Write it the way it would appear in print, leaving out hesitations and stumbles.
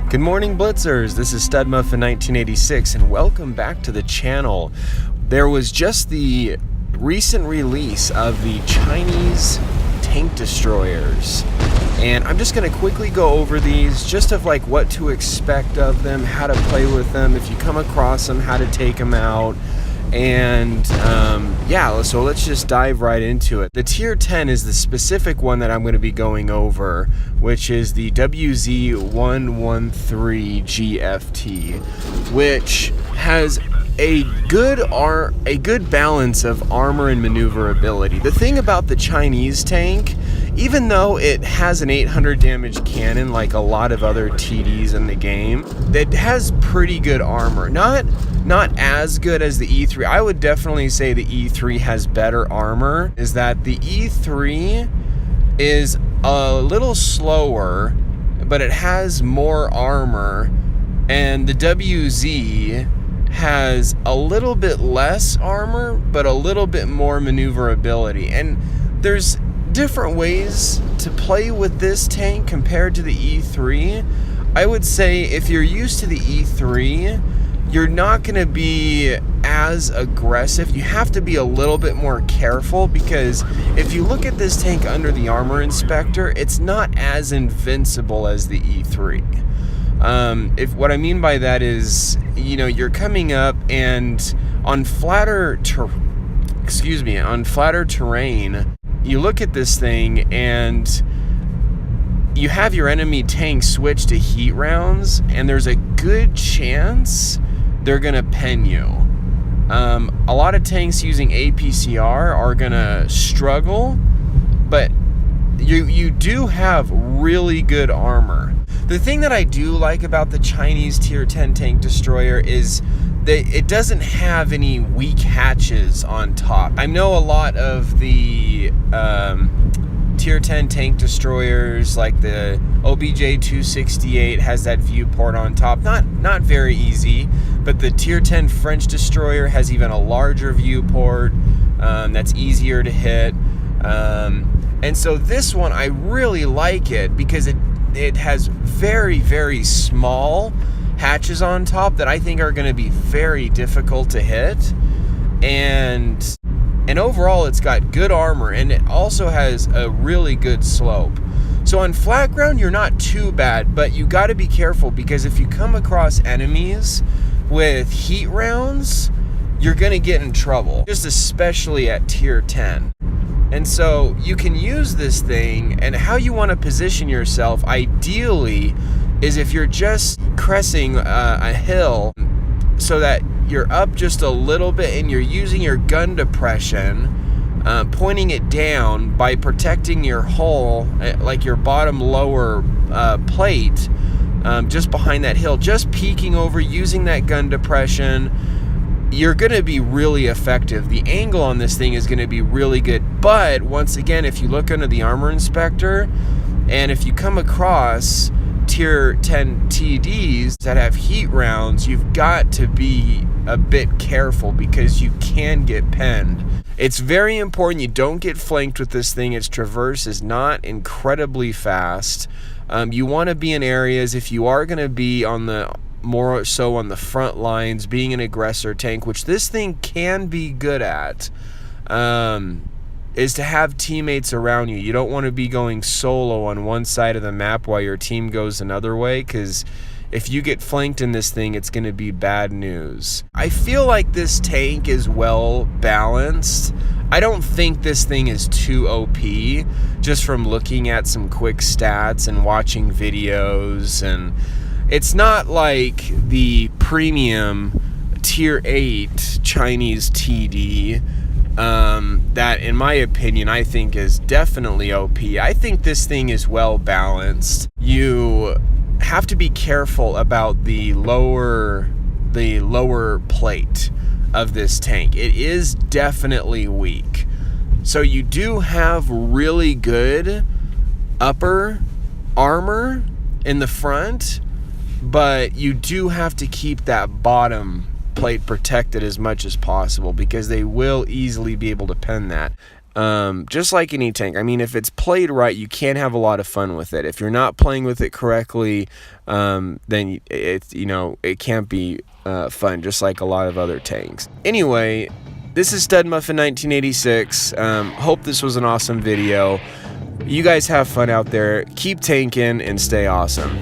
Good morning, Blitzers. This is StudMuffin1986, and welcome back to the channel. There was just the recent release of the Chinese tank destroyers, and I'm just going to quickly go over these, just of like what to expect of them, how to play with them, if you come across them, how to take them out. And yeah, so let's just dive right into it. The tier 10 is the specific one that I'm going to be going over, which is the WZ113 GFT, which has a good balance of armor and maneuverability. The thing about the Chinese tank, even though it has an 800 damage cannon like a lot of other TDs in the game, it has pretty good armor. Not as good as the E3. I would definitely say the E3 has better armor. Is that the E3 is a little slower, but it has more armor, and the WZ has a little bit less armor, but a little bit more maneuverability. And there's different ways to play with this tank compared to the E3. I would say if you're used to the E3, you're not going to be as aggressive. You have to be a little bit more careful, because if you look at this tank under the armor inspector, it's not as invincible as the E3. If what I mean by that is, you know, you're coming up and on flatter terrain, you look at this thing and you have your enemy tank switch to heat rounds, and there's a good chance they're gonna pen you. A lot of tanks using APCR are gonna struggle, but you do have really good armor. The thing that I do like about the Chinese tier 10 tank destroyer is that it doesn't have any weak hatches on top. I know a lot of the tier 10 tank destroyers, like the OBJ-268, has that viewport on top. Not very easy, but the tier 10 French destroyer has even a larger viewport that's easier to hit. And so this one, I really like it because it has very, very small hatches on top that I think are going to be very difficult to hit. And overall, it's got good armor, and it also has a really good slope. So on flat ground, you're not too bad, but you got to be careful, because if you come across enemies with heat rounds, you're going to get in trouble, just especially at tier 10. And so you can use this thing, and how you want to position yourself, ideally, is if you're just cresting a hill so that you're up just a little bit and you're using your gun depression, pointing it down by protecting your hull, like your bottom lower plate, just behind that hill, just peeking over, using that gun depression, you're going to be really effective. The angle on this thing is going to be really good. But once again, if you look under the armor inspector, and if you come across tier 10 TDs that have heat rounds, you've got to be a bit careful, because you can get penned. It's very important you don't get flanked with this thing. Its traverse is not incredibly fast. You want to be in areas, if you are going to be on the more so on the front lines, being an aggressor tank, which this thing can be good at, is to have teammates around you. You don't want to be going solo on one side of the map while your team goes another way, because if you get flanked in this thing, it's going to be bad news. I feel like this tank is well balanced. I don't think this thing is too OP, just from looking at some quick stats and watching videos. And it's not like the premium tier 8 Chinese TD that, in my opinion, I think is definitely OP. I think this thing is well balanced. You have to be careful about the lower plate of this tank. It is definitely weak. So you do have really good upper armor in the front, but you do have to keep that bottom plate protected as much as possible, because they will easily be able to pen that. just like any tank. I mean, if it's played right, you can have a lot of fun with it. If you're not playing with it correctly, then it can't be fun, just like a lot of other tanks. Anyway, this is Stud Muffin 1986. Hope this was an awesome video. You guys have fun out there. Keep tanking and stay awesome.